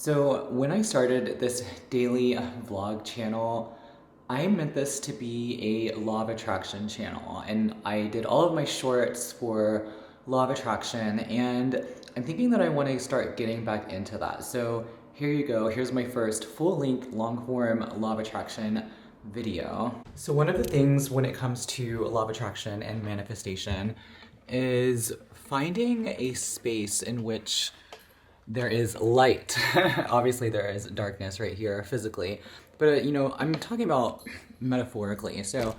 So when I started this daily vlog channel, I meant this to be a law of attraction channel, and I did all of my shorts for law of attraction, and I'm thinking that I want to start getting back into that. So here you go. Here's my first full-length long-form law of attraction video. So one of the things when it comes to law of attraction and manifestation is finding a space in which there is light. Obviously there is darkness right here physically, but I'm talking about metaphorically. So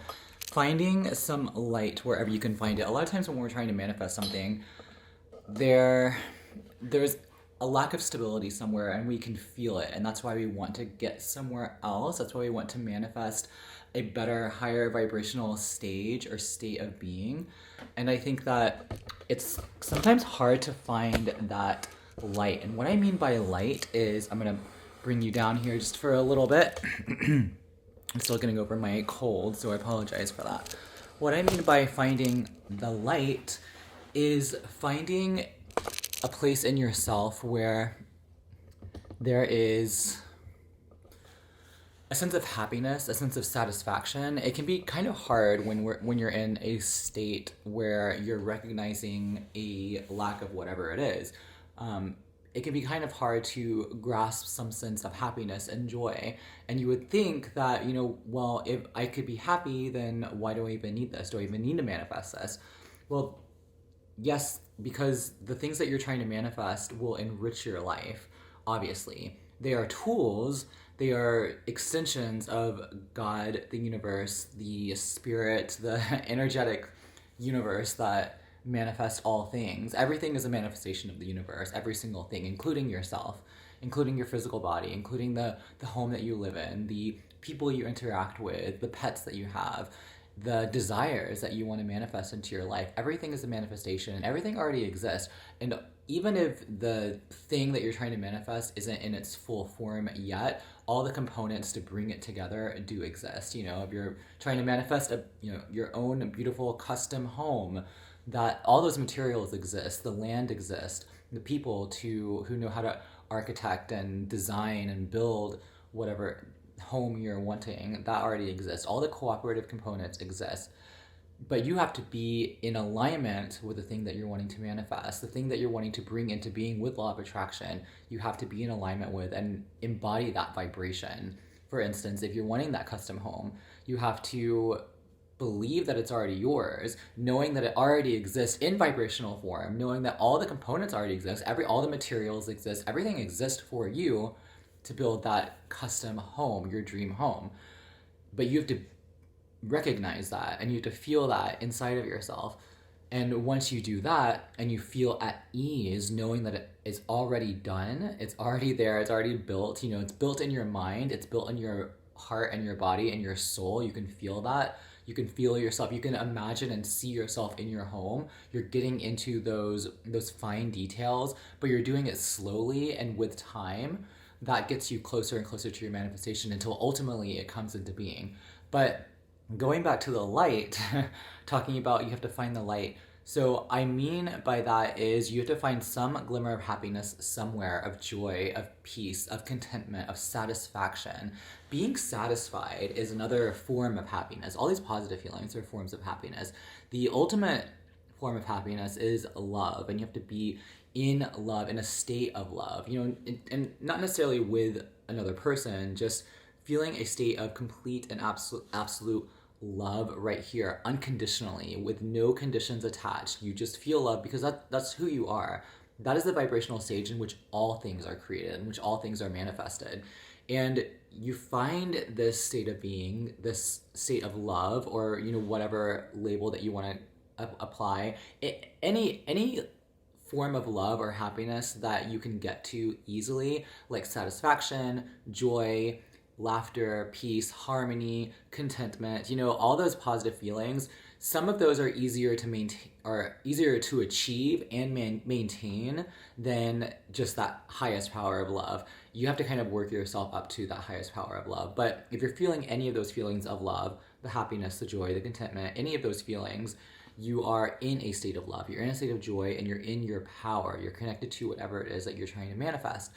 finding some light wherever you can find it. A lot of times when we're trying to manifest something, there's a lack of stability somewhere and we can feel it, and that's why we want to get somewhere else. That's why we want to manifest a better, higher vibrational stage or state of being. And I think that it's sometimes hard to find that light. And what I mean by light is, I'm gonna bring you down here just for a little bit. I'm still getting over my cold, so I apologize for that. What I mean by finding the light is finding a place in yourself where there is a sense of happiness, a sense of satisfaction. It can be kind of hard when you're in a state where you're recognizing a lack of whatever it is. It can be kind of hard to grasp some sense of happiness and joy. And you would think that, well, if I could be happy, then why do I even need this? Do I even need to manifest this? Well, yes, because the things that you're trying to manifest will enrich your life, obviously. They are tools, they are extensions of God, the universe, the spirit, the energetic universe that manifest all things. Everything is a manifestation of the universe, every single thing, including yourself, including your physical body, including the home that you live in, the people you interact with, the pets that you have, the desires that you want to manifest into your life. Everything is a manifestation and everything already exists. And even if the thing that you're trying to manifest isn't in its full form yet, all the components to bring it together do exist. If you're trying to manifest your own beautiful custom home, that all those materials exist, the land exists, the people who know how to architect and design and build whatever home you're wanting, that already exists. All the cooperative components exist. But you have to be in alignment with the thing that you're wanting to manifest, the thing that you're wanting to bring into being with law of attraction. You have to be in alignment with and embody that vibration. For instance, if you're wanting that custom home, you have to believe that it's already yours, knowing that it already exists in vibrational form, knowing that all the components already exist, all the materials exist, everything exists for you to build that custom home, your dream home. But you have to recognize that and you have to feel that inside of yourself. And once you do that and you feel at ease knowing that it is already done, it's already there, it's already built, it's built in your mind, it's built in your heart and your body and your soul, you can feel that. You can feel yourself, you can imagine and see yourself in your home. You're getting into those fine details, but you're doing it slowly and with time. That gets you closer and closer to your manifestation until ultimately it comes into being. But going back to the light, talking about you have to find the light. So I mean by that is you have to find some glimmer of happiness somewhere, of joy, of peace, of contentment, of satisfaction. Being satisfied is another form of happiness. All these positive feelings are forms of happiness. The ultimate form of happiness is love, and you have to be in love, in a state of love, and not necessarily with another person, just feeling a state of complete and absolute love right here, unconditionally, with no conditions attached. You just feel love because that's who you are. That is the vibrational stage in which all things are created, in which all things are manifested. And you find this state of being, this state of love, or whatever label that you want to apply, any form of love or happiness that you can get to easily, like satisfaction, joy, laughter, peace, harmony, contentment, all those positive feelings. Some of those are easier to maintain, or easier to achieve and maintain than just that highest power of love. You have to kind of work yourself up to that highest power of love. But if you're feeling any of those feelings of love, the happiness, the joy, the contentment, any of those feelings, you are in a state of love. You're in a state of joy and you're in your power. You're connected to whatever it is that you're trying to manifest.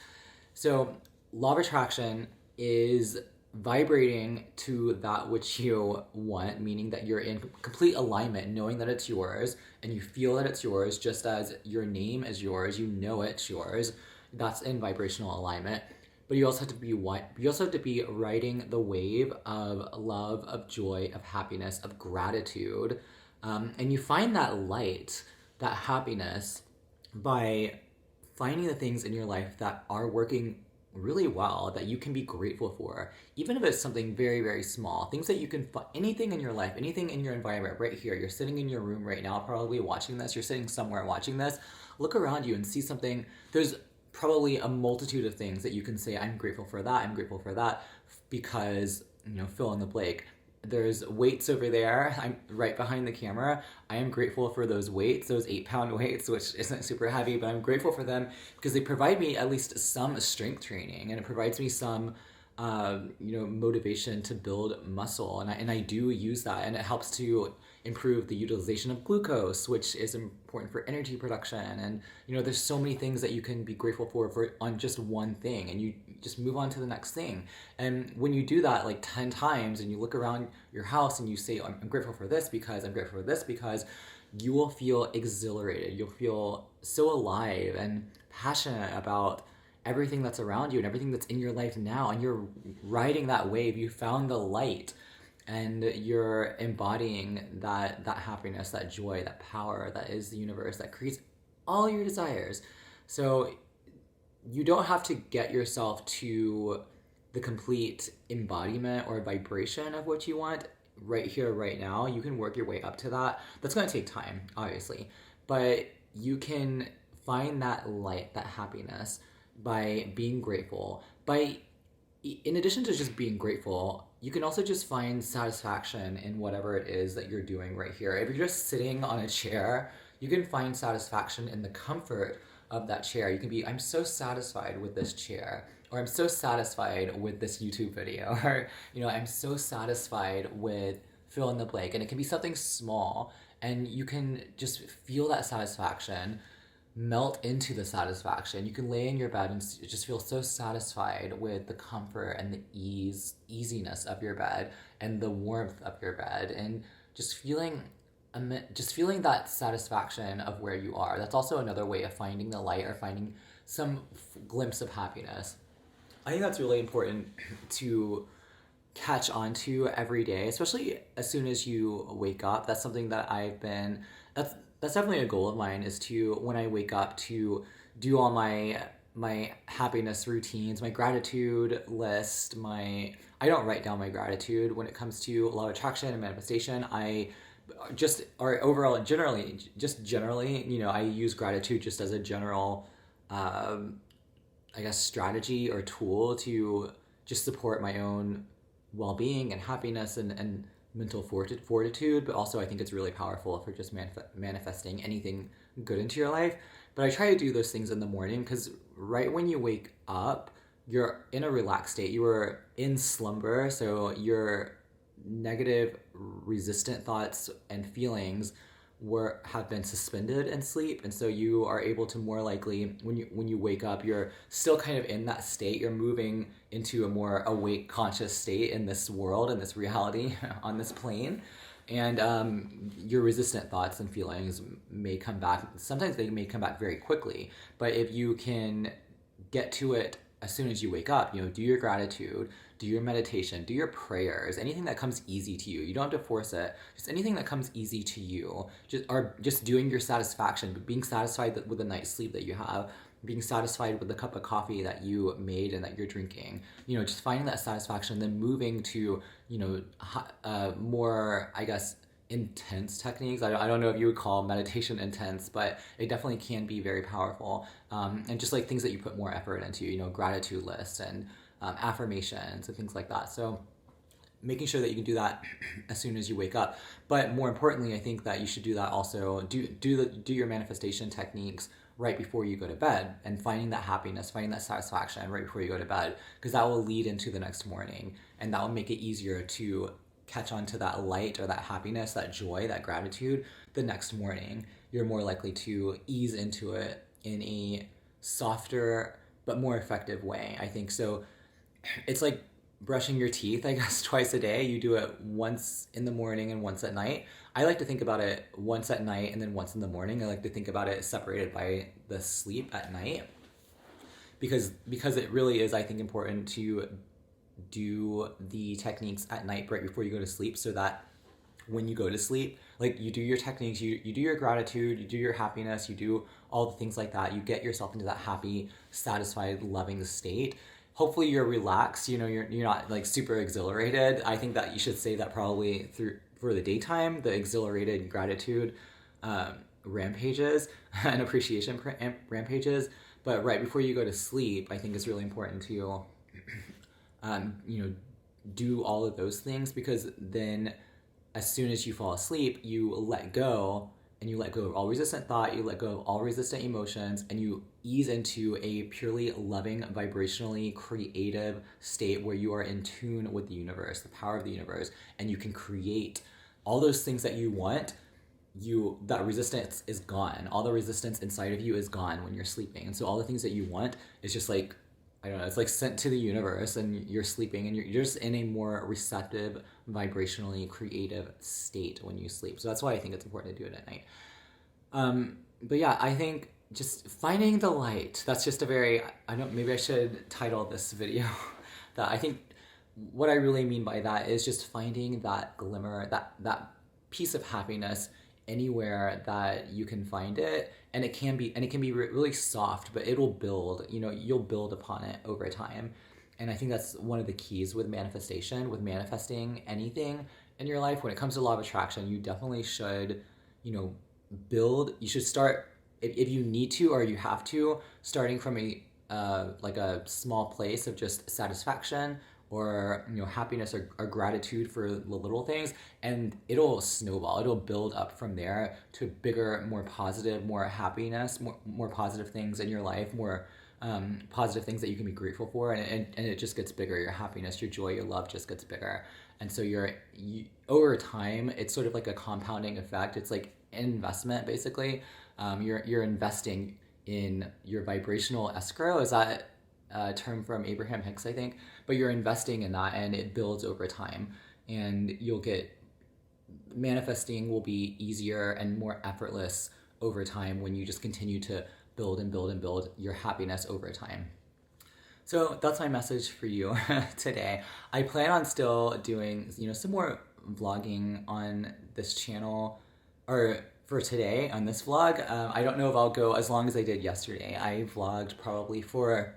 So, law of attraction is vibrating to that which you want, meaning that you're in complete alignment, knowing that it's yours, and you feel that it's yours, just as your name is yours, you know it's yours. That's in vibrational alignment. But you also have to be riding the wave of love, of joy, of happiness, of gratitude, and you find that light, that happiness, by finding the things in your life that are working really well, that you can be grateful for, even if it's something very, very small. Things that you can anything in your life, anything in your environment. Right here, you're sitting in your room right now, probably watching this. You're sitting somewhere watching this. Look around you and see something. There's probably a multitude of things that you can say, I'm grateful for that, I'm grateful for that, because, fill in the blank. There's weights over there. I'm right behind the camera. I am grateful for those weights, those 8-pound weights, which isn't super heavy, but I'm grateful for them because they provide me at least some strength training, and it provides me some, motivation to build muscle, and I do use that, and it helps to improve the utilization of glucose, which is important for energy production. And there's so many things that you can be grateful for on just one thing, and you just move on to the next thing. And when you do that like 10 times, and you look around your house and you say, I'm grateful for this because I'm grateful for this, because you will feel exhilarated. You'll feel so alive and passionate about everything that's around you and everything that's in your life now, and you're riding that wave. You found the light, and you're embodying that happiness, that joy, that power that is the universe, that creates all your desires. So you don't have to get yourself to the complete embodiment or vibration of what you want right here, right now. You can work your way up to that. That's going to take time, obviously, but you can find that light, that happiness, by being grateful. In addition to just being grateful, you can also just find satisfaction in whatever it is that you're doing right here. If you're just sitting on a chair, you can find satisfaction in the comfort of that chair. You can be, I'm so satisfied with this chair, or I'm so satisfied with this YouTube video, or, I'm so satisfied with fill in the blank. And it can be something small, and you can just feel that satisfaction melt into the satisfaction. You can lay in your bed and just feel so satisfied with the comfort and the easiness of your bed and the warmth of your bed, and just feeling that satisfaction of where you are. That's also another way of finding the light, or finding some glimpse of happiness. I think that's really important to catch on to every day, especially as soon as you wake up. That's something that that's definitely a goal of mine, is to, when I wake up, to do all my happiness routines, my gratitude list. I don't write down my gratitude when it comes to law of attraction and manifestation. I just, or overall, generally, I use gratitude just as a general, strategy or tool to just support my own well-being and happiness and mental fortitude. But also I think it's really powerful for just manifesting anything good into your life. But I try to do those things in the morning, because right when you wake up, you're in a relaxed state. You are in slumber, so your negative, resistant thoughts and feelings have been suspended in sleep, and so you are able to more likely, when you wake up, you're still kind of in that state. You're moving into a more awake, conscious state in this world, in this reality, on this plane, and your resistant thoughts and feelings may come back. Sometimes they may come back very quickly, but if you can get to it as soon as you wake up, do your gratitude, do your meditation, do your prayers, anything that comes easy to you. You don't have to force it. Just anything that comes easy to you. Just doing your satisfaction, but being satisfied with the night's sleep that you have, being satisfied with the cup of coffee that you made and that you're drinking. Just finding that satisfaction, then moving to, more, I guess, intense techniques. I don't know if you would call meditation intense, but it definitely can be very powerful. And just like things that you put more effort into, gratitude lists and affirmations and things like that. So making sure that you can do that as soon as you wake up. But more importantly, I think that you should do that also, do your manifestation techniques right before you go to bed, and finding that happiness, finding that satisfaction right before you go to bed, because that will lead into the next morning, and that will make it easier to catch on to that light, or that happiness, that joy, that gratitude the next morning. You're more likely to ease into it in a softer, but more effective way, I think. So it's like brushing your teeth, I guess, twice a day. You do it once in the morning and once at night. I like to think about it once at night and then once in the morning. I like to think about it separated by the sleep at night, because it really is, I think, important to do the techniques at night right before you go to sleep, so that when you go to sleep, like, you do your techniques, you do your gratitude, you do your happiness, you do all the things like that. You get yourself into that happy, satisfied, loving state. Hopefully you're relaxed, you're not like super exhilarated. I think that you should say that probably through for the daytime, the exhilarated gratitude rampages and appreciation rampages. But right before you go to sleep, I think it's really important to you know, do all of those things, because then as soon as you fall asleep, you let go, and you let go of all resistant thought, you let go of all resistant emotions, and you ease into a purely loving, vibrationally creative state where you are in tune with the universe, the power of the universe, and you can create all those things that you want. That resistance is gone. All the resistance inside of you is gone when you're sleeping. And so all the things that you want is just like, I don't know, it's like sent to the universe, and you're sleeping, and you're just in a more receptive, vibrationally creative state when you sleep. So that's why I think it's important to do it at night. But yeah, I think just finding the light, that's just a very, maybe I should title this video that I think what I really mean by that is just finding that glimmer, that piece of happiness anywhere that you can find it. And it can be really soft, but it'll build, you'll build upon it over time. And I think that's one of the keys with manifestation, with manifesting anything in your life. When it comes to law of attraction, you definitely should, build. You should start, if you need to, or you have to, starting from like a small place of just satisfaction, or happiness, or gratitude for the little things, and it'll snowball. It'll build up from there to bigger, more positive, more happiness, more positive things in your life, more positive things that you can be grateful for, and it just gets bigger. Your happiness, your joy, your love just gets bigger. And so you over time, it's sort of like a compounding effect. It's like an investment, basically. You're investing in your vibrational escrow. Is that term from Abraham Hicks, I think, but you're investing in that, and it builds over time, and manifesting will be easier and more effortless over time when you just continue to build and build and build your happiness over time. So that's my message for you today. I plan on still doing, some more vlogging on this channel, or for today on this vlog. I don't know if I'll go as long as I did yesterday. I vlogged probably for,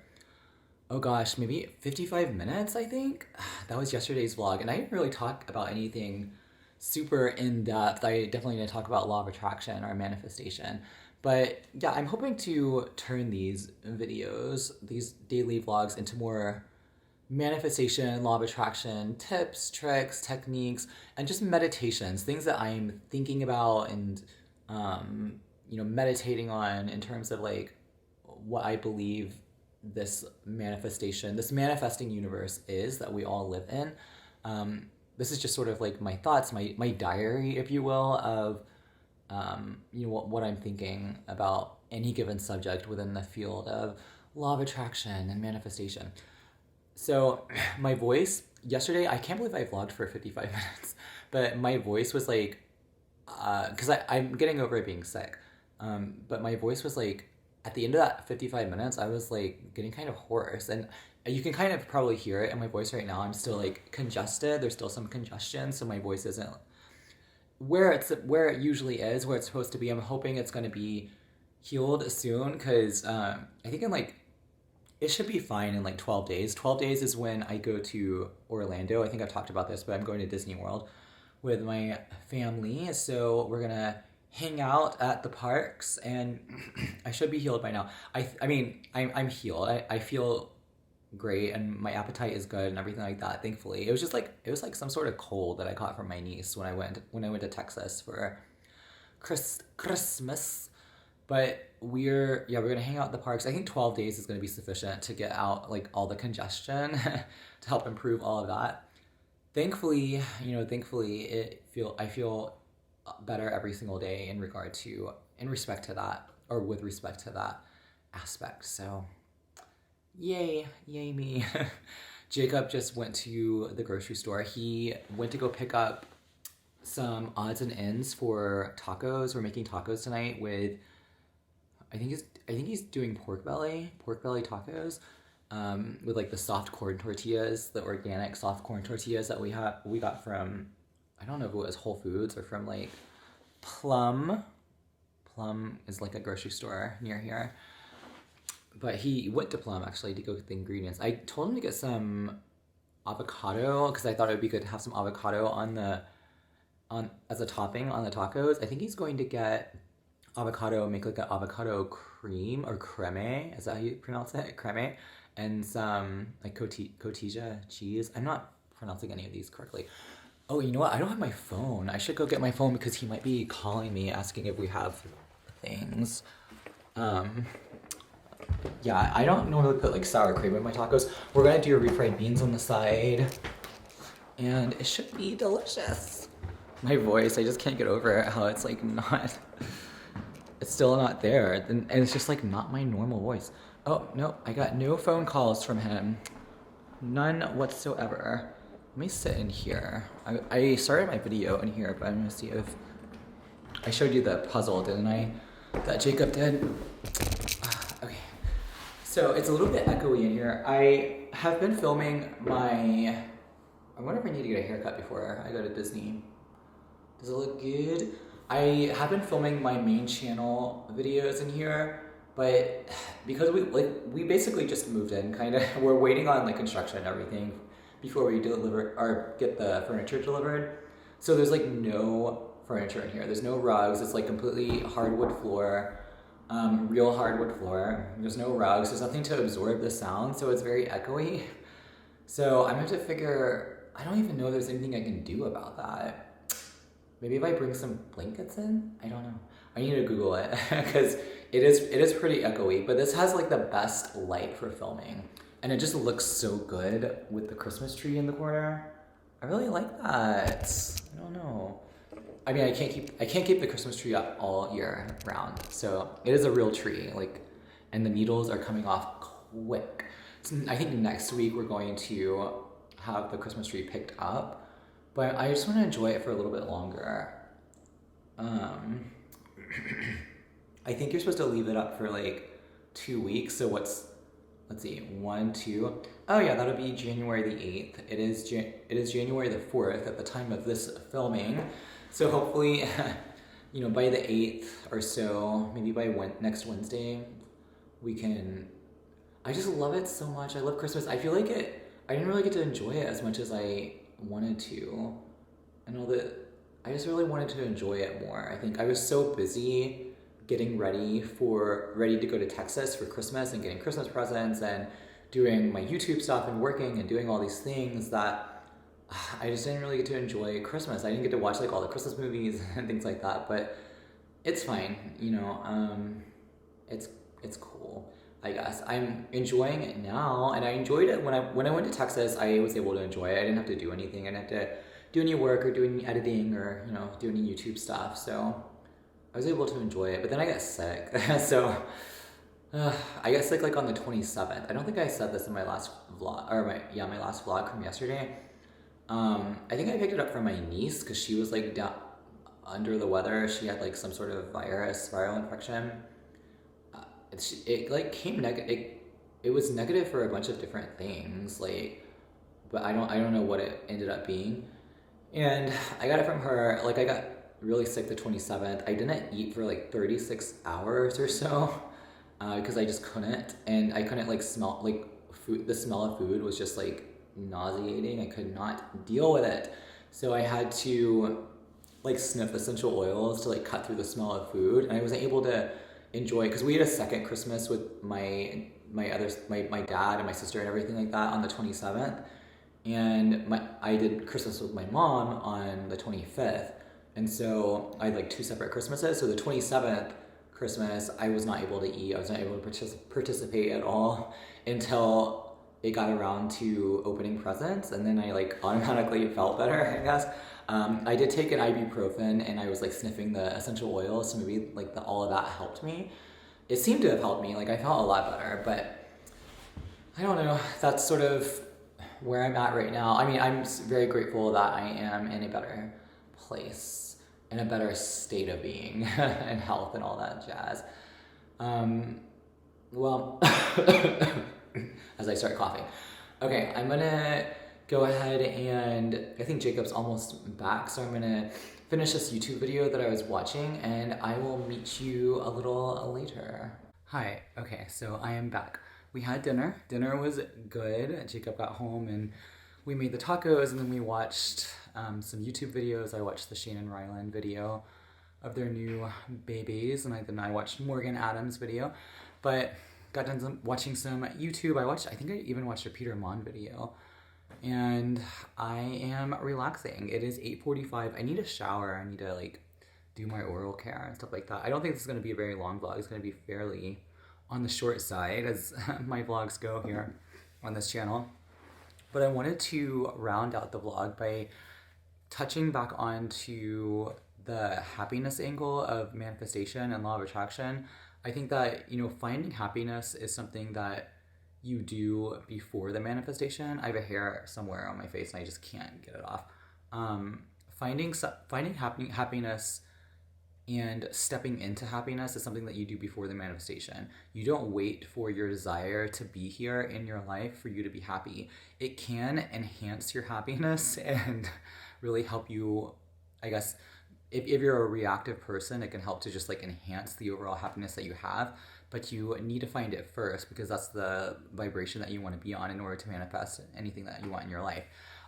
oh gosh, maybe 55 minutes, I think. That was yesterday's vlog, and I didn't really talk about anything super in-depth. I definitely didn't talk about law of attraction or manifestation. But yeah, I'm hoping to turn these videos, these daily vlogs, into more manifestation, law of attraction tips, tricks, techniques, and just meditations, things that I'm thinking about and, meditating on in terms of like what I believe this manifesting universe is that we all live in. This is just sort of like my thoughts, my diary, if you will, of what I'm thinking about any given subject within the field of law of attraction and manifestation. So my voice yesterday, I can't believe I vlogged for 55 minutes, but my voice was like, because I'm getting over it being sick, but my voice was like, at the end of that 55 minutes, I was like getting kind of hoarse, and you can kind of probably hear it in my voice right now. I'm still like congested. There's still some congestion, so my voice isn't where it usually is, where it's supposed to be. I'm hoping it's going to be healed soon, because I think it should be fine in like 12 days. 12 days is when I go to Orlando. I think I've talked about this, but I'm going to Disney World with my family, so we're gonna hang out at the parks, and I should be healed by now. I mean, I'm healed. I feel great, and my appetite is good and everything like that, thankfully. It was like some sort of cold that I caught from my niece when I went to Texas for Christmas. But we're gonna hang out at the parks. I think 12 days is gonna be sufficient to get out like all the congestion to help improve all of that. Thankfully, I feel better every single day in respect to that aspect. So Yay me. Jacob just went to the grocery store. He went to go pick up some odds and ends for tacos. We're making tacos tonight with I think he's doing pork belly tacos, with like the soft corn tortillas, the organic soft corn tortillas that we got from, I don't know if it was Whole Foods or from like Plum. Plum is like a grocery store near here. But he went to Plum actually to go get the ingredients. I told him to get some avocado because I thought it would be good to have some avocado on as a topping on the tacos. I think he's going to get avocado, make like an avocado cream or creme. Is that how you pronounce it? Creme. And some like cotija cheese. I'm not pronouncing any of these correctly. Oh, you know what? I don't have my phone. I should go get my phone because he might be calling me asking if we have things. Yeah, I don't normally put like sour cream in my tacos. We're gonna do refried beans on the side. And it should be delicious. My voice, I just can't get over it, how it's like not, it's still not there. And it's just like not my normal voice. Oh, no, I got no phone calls from him. None whatsoever. Let me sit in here. I started my video in here, but I'm gonna see if I showed you the puzzle, didn't I? That Jacob did. Okay. So it's a little bit echoey in here. I have been filming my, I wonder if I need to get a haircut before I go to Disney. Does it look good? I have been filming my main channel videos in here, but because we basically just moved in, kind of. We're waiting on like construction and everything before we deliver or get the furniture delivered. So there's like no furniture in here. There's no rugs. It's like completely hardwood floor, real hardwood floor. There's no rugs. There's nothing to absorb the sound, so it's very echoey. So I'm gonna have to figure. I don't even know if there's anything I can do about that. Maybe if I bring some blankets in? I don't know. I need to Google it because it is pretty echoey, but this has like the best light for filming. And it just looks so good with the Christmas tree in the corner. I really like that. I don't know. I mean, I can't keep the Christmas tree up all year round. So it is a real tree, like, and the needles are coming off quick. So I think next week we're going to have the Christmas tree picked up. But I just want to enjoy it for a little bit longer. I think you're supposed to leave it up for like 2 weeks. So let's see, 1, 2. Oh yeah, that'll be January the 8th. It is January the 4th at the time of this filming. So hopefully, you know, by the 8th or so, maybe by next Wednesday, we can. I just love it so much. I love Christmas. I feel like I didn't really get to enjoy it as much as I wanted to. I know that I just really wanted to enjoy it more. I think I was so busy getting ready to go to Texas for Christmas and getting Christmas presents and doing my YouTube stuff and working and doing all these things that I just didn't really get to enjoy Christmas. I didn't get to watch like all the Christmas movies and things like that, but it's fine, you know. It's cool. I guess I'm enjoying it now, and I enjoyed it when I went to Texas. I was able to enjoy it. I didn't have to do anything. I didn't have to do any work or do any editing or, you know, do any YouTube stuff. So I was able to enjoy it. But then I got sick, so I got sick like on the 27th. I don't think I said this in my last vlog or my last vlog from yesterday. I think I picked it up from my niece because she was like down under the weather. She had like some sort of viral infection. It like came negative. It was negative for a bunch of different things, like, but I don't know what it ended up being. And I got it from her. Like, I got really sick the 27th. I didn't eat for like 36 hours or so because I just couldn't, and I couldn't like smell like food. The smell of food was just like nauseating. I could not deal with it, so I had to like sniff essential oils to like cut through the smell of food, and I wasn't able to enjoy, because we had a second Christmas with my dad and my sister and everything like that on the 27th, and I did Christmas with my mom on the 25th, and so I had like 2 separate Christmases. So the 27th Christmas I was not able to eat. I was not able to participate at all until it got around to opening presents, and then I like automatically felt better, I guess. I did take an ibuprofen, and I was like sniffing the essential oils, so maybe like all of that helped me. It seemed to have helped me. Like, I felt a lot better, but I don't know. That's sort of where I'm at right now. I mean, I'm very grateful that I am in a better place, in a better state of being and health and all that jazz. Um, well, as I start coughing. Okay, I'm gonna go ahead and I think Jacob's almost back, so I'm gonna finish this YouTube video that I was watching and I will meet you a little later. Hi, okay, so I am back. We had dinner. Dinner was good. Jacob got home and we made the tacos and then we watched some YouTube videos. I watched the Shane and Ryland video of their new babies, and then I watched Morgan Adams' video, but got done watching some YouTube. I think I even watched a Peter Mon video, and I am relaxing. It is 8:45. I need a shower. I need to like do my oral care and stuff like that. I don't think this is going to be a very long vlog. It's going to be fairly on the short side as my vlogs go here on this channel. But I wanted to round out the vlog by touching back onto the happiness angle of manifestation and law of attraction. I think that, finding happiness is something that you do before the manifestation. I have a hair somewhere on my face and I just can't get it off. Finding happiness and stepping into happiness is something that you do before the manifestation. You don't wait for your desire to be here in your life for you to be happy. It can enhance your happiness and really help you, I guess, if you're a reactive person, it can help to just like enhance the overall happiness that you have. But you need to find it first because that's the vibration that you want to be on in order to manifest anything that you want in your life.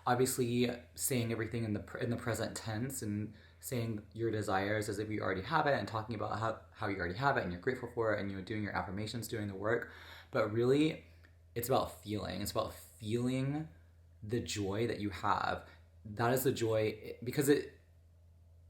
Obviously, saying everything in the present tense and saying your desires as if you already have it and talking about how you already have it and you're grateful for it and doing your affirmations, doing the work. But really, it's about feeling. It's about feeling the joy that you have. That is the joy because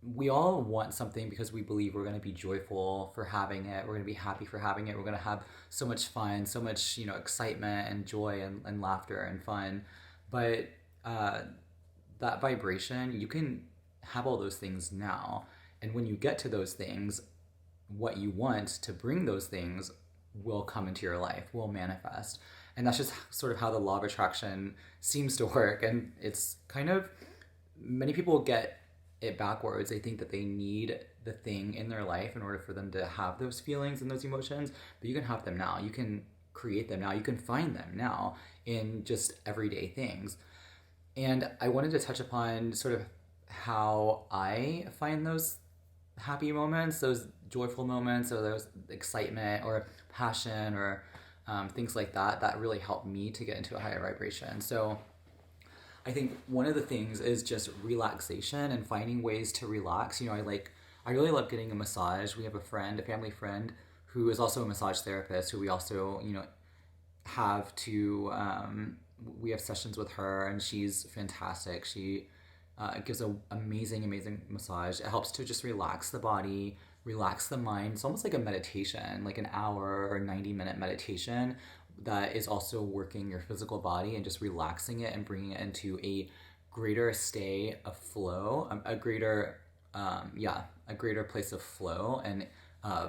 we all want something because we believe we're going to be joyful for having it. We're going to be happy for having it. We're going to have so much fun, so much, excitement and joy and laughter and fun. But that vibration, you can have all those things now. And when you get to those things, what you want to bring those things will come into your life, will manifest. And that's just sort of how the law of attraction seems to work. And it's kind of, many people get it backwards. They think that they need the thing in their life in order for them to have those feelings and those emotions, but you can have them now. You can create them now. You can find them now in just everyday things. And I wanted to touch upon sort of how I find those happy moments, those joyful moments, or those excitement or passion or things like that really help me to get into a higher vibration. So I think one of the things is just relaxation and finding ways to relax. I really love getting a massage. We have a family friend, who is also a massage therapist, who we also, we have sessions with her, and she's fantastic. She gives an amazing massage. It helps to just relax the body, relax the mind. It's almost like a meditation, like an hour or 90-minute meditation that is also working your physical body and just relaxing it and bringing it into a greater state of flow, a greater place of flow and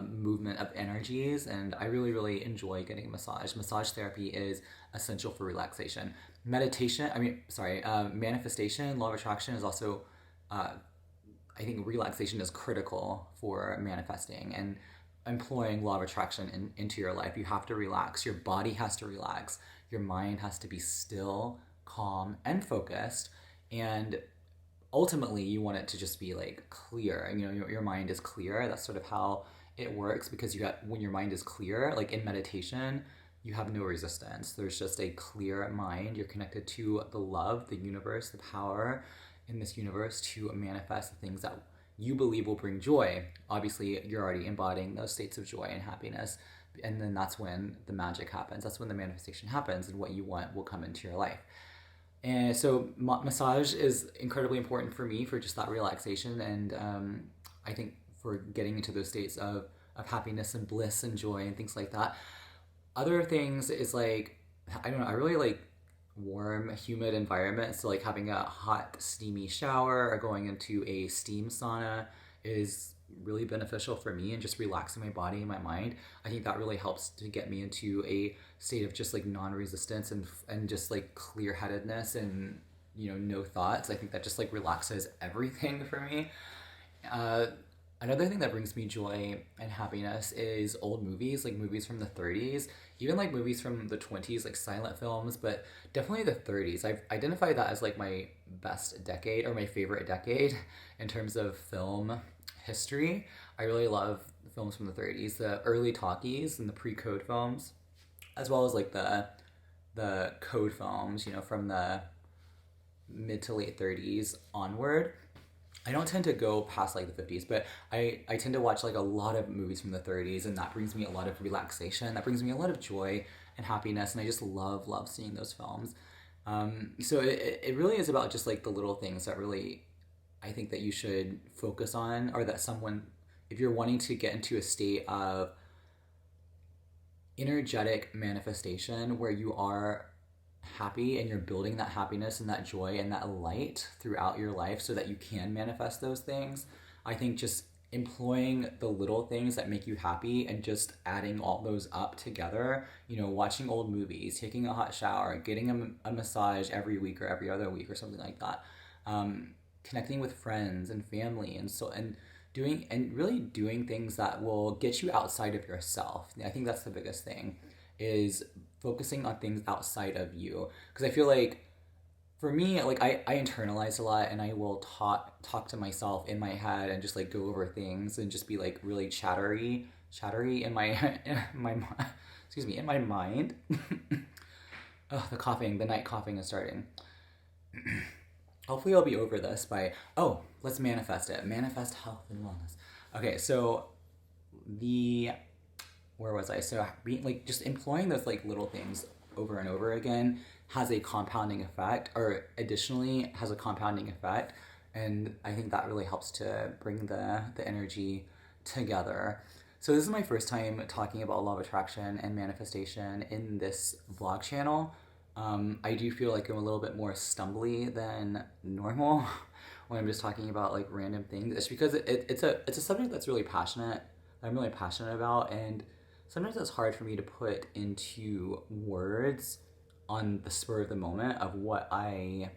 movement of energies. And I really enjoy getting a massage. Massage therapy is essential for relaxation. Manifestation, law of attraction is also, I think relaxation is critical for manifesting and employing law of attraction into your life. You have to relax. Your body has to relax. Your mind has to be still, calm, and focused. And ultimately, you want it to just be like clear. Your mind is clear. That's sort of how it works, because when your mind is clear, like in meditation, you have no resistance. There's just a clear mind. You're connected to the love, the universe, the power in this universe to manifest the things that you believe will bring joy. Obviously, you're already embodying those states of joy and happiness. And then that's when the magic happens. That's when the manifestation happens, and what you want will come into your life. And so massage is incredibly important for me for just that relaxation. And I think for getting into those states of happiness and bliss and joy and things like that. Other things is like, I don't know, I really like warm, humid environments. So like having a hot, steamy shower or going into a steam sauna is really beneficial for me and just relaxing my body and my mind. I think that really helps to get me into a state of just like non-resistance and just like clear-headedness and no thoughts. I think that just like relaxes everything for me. Uh, Another thing that brings me joy and happiness is old movies, like movies from the 30s, even like movies from the 20s, like silent films, but definitely the 30s. I've identified that as like my best decade or my favorite decade in terms of film history. I really love films from the 30s, the early talkies and the pre-code films, as well as like the code films, from the mid to late 30s onward. I don't tend to go past like the 50s, but I tend to watch like a lot of movies from the 30s, and that brings me a lot of relaxation. That brings me a lot of joy and happiness, and I just love seeing those films. So it really is about just like the little things that really I think that you should focus on, or that someone, if you're wanting to get into a state of energetic manifestation where you are happy and you're building that happiness and that joy and that light throughout your life so that you can manifest those things. I think just employing the little things that make you happy and just adding all those up together, watching old movies, taking a hot shower, getting a massage every week or every other week or something like that, connecting with friends and family, and doing and really doing things that will get you outside of yourself. I think that's the biggest thing, is focusing on things outside of you, because I feel like for me, like I internalize a lot, and I will talk to myself in my head and just like go over things and just be like really chattery in my in my excuse me, in my mind. Oh, the night coughing is starting. Hopefully I'll be over this by, let's manifest it. Manifest health and wellness. Okay, so the where was I? So being like just employing those like little things over and over again has a compounding effect, or additionally has a compounding effect, and I think that really helps to bring the energy together. So this is my first time talking about law of attraction and manifestation in this vlog channel. I do feel like I'm a little bit more stumbly than normal when I'm just talking about like random things. It's because it's a subject that's really passionate. I'm really passionate about, and sometimes it's hard for me to put into words on the spur of the moment of what I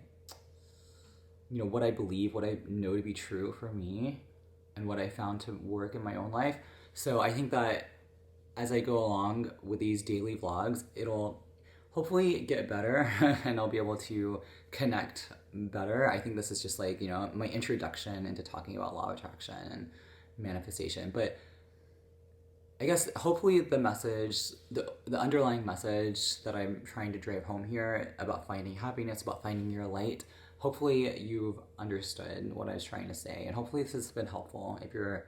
believe, what I know to be true for me, and what I found to work in my own life. So I think that as I go along with these daily vlogs, it'll hopefully get better and I'll be able to connect better. I think this is just like, my introduction into talking about law of attraction and manifestation. But I guess hopefully the message, the underlying message that I'm trying to drive home here about finding happiness, about finding your light, hopefully you've understood what I was trying to say, and hopefully this has been helpful. If you're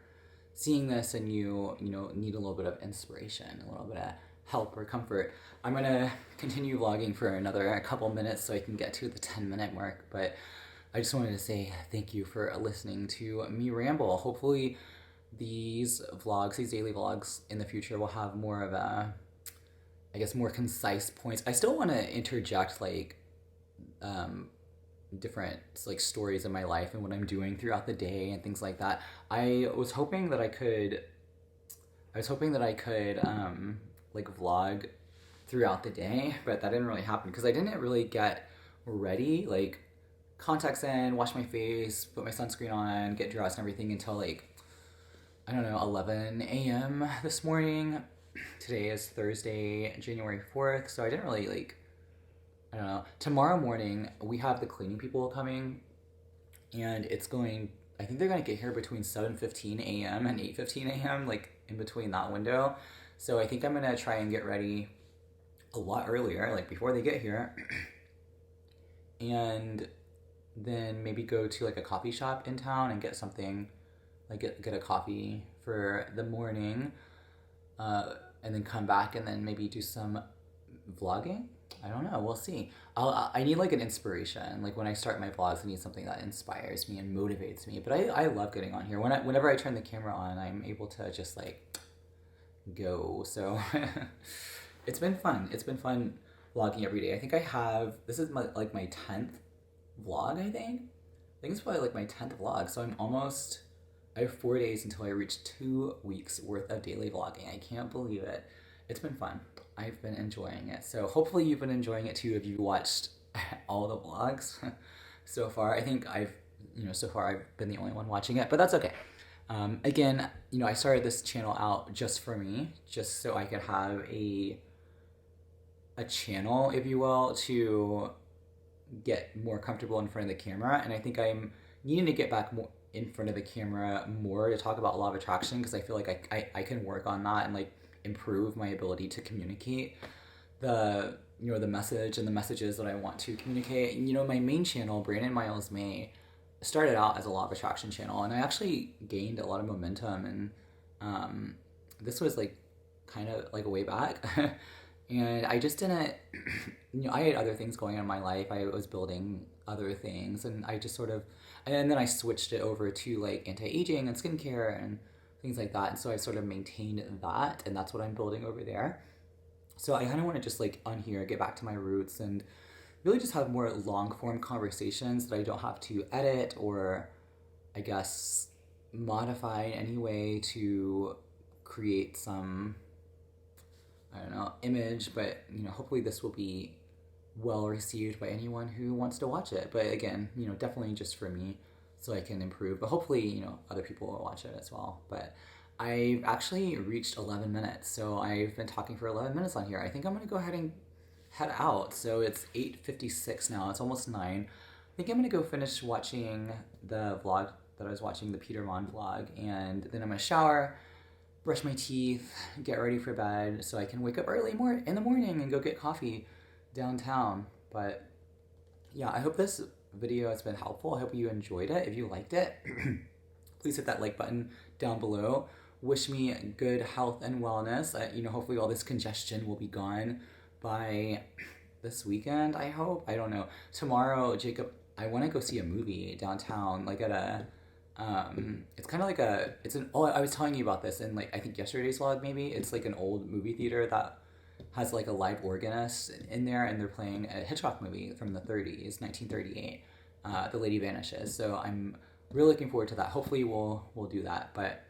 seeing this and you need a little bit of inspiration, a little bit of help or comfort, I'm gonna continue vlogging for another couple minutes so I can get to the 10-minute mark. But I just wanted to say thank you for listening to me ramble. Hopefully these daily vlogs in the future will have more of a, I guess, more concise points. I still want to interject like different like stories in my life and what I'm doing throughout the day and things like that. I was hoping that I could like vlog throughout the day, but that didn't really happen because I didn't really get ready, like contacts in, wash my face, put my sunscreen on, get dressed and everything until like, I don't know, 11 a.m. this morning. Today is Thursday, January 4th, so I didn't really I don't know. Tomorrow morning, we have the cleaning people coming, and I think they're going to get here between 7:15 a.m. and 8:15 a.m., like in between that window. So I think I'm going to try and get ready a lot earlier, like before they get here, and then maybe go to like a coffee shop in town and get something, like get a coffee for the morning, and then come back and then maybe do some vlogging. I don't know. We'll see. I need like an inspiration. Like when I start my vlogs, I need something that inspires me and motivates me. But I love getting on here. Whenever I turn the camera on, I'm able to just like go. So it's been fun. It's been fun vlogging every day. I think this is my 10th vlog, I think. I think it's probably like my 10th vlog. So I'm almost I have 4 days until I reach 2 weeks worth of daily vlogging. I can't believe it. It's been fun. I've been enjoying it. So hopefully you've been enjoying it too if you watched all the vlogs so far. I think so far I've been the only one watching it, but that's okay. Again, I started this channel out just for me, just so I could have a channel, if you will, to get more comfortable in front of the camera. And I think I'm needing to get back more in front of the camera more to talk about law of attraction, because I feel like I can work on that and like improve my ability to communicate the message and the messages that I want to communicate. My main channel, Brandon Miles May, started out as a law of attraction channel, and I actually gained a lot of momentum, and this was like kind of like a way back. And I just didn't, I had other things going on in my life. I was building other things, and I just sort of, and then I switched it over to like anti-aging and skincare and things like that. And so I sort of maintained that, and that's what I'm building over there. So I kind of want to just like on here, get back to my roots and really just have more long form conversations that I don't have to edit or, I guess, modify in any way to create some, I don't know, image. But hopefully this will be well received by anyone who wants to watch it. But again, definitely just for me, so I can improve. But hopefully, other people will watch it as well. But I've actually reached 11 minutes, so I've been talking for 11 minutes on here. I think I'm gonna go ahead and head out. So it's 8:56 now. It's almost 9. I think I'm gonna go finish watching the vlog that I was watching, the Peter Mon vlog, and then I'm gonna shower, brush my teeth, get ready for bed, so I can wake up early in the morning and go get coffee downtown. But yeah, I hope this video has been helpful. I hope you enjoyed it. If you liked it, please hit that like button down below. Wish me good health and wellness. Hopefully all this congestion will be gone by this weekend, I hope. I don't know. Tomorrow, Jacob, I want to go see a movie downtown, like at a, it's kind of like I was telling you about this in like, I think yesterday's vlog maybe. It's like an old movie theater that has like a live organist in there, and they're playing a Hitchcock movie from the 30s, 1938, The Lady Vanishes. So I'm really looking forward to that. Hopefully we'll do that. But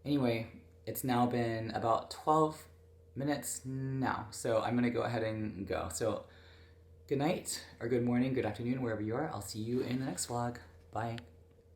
anyway, it's now been about 12 minutes now, so I'm gonna go ahead and go. So good night, or good morning, good afternoon, wherever you are. I'll see you in the next vlog. Bye.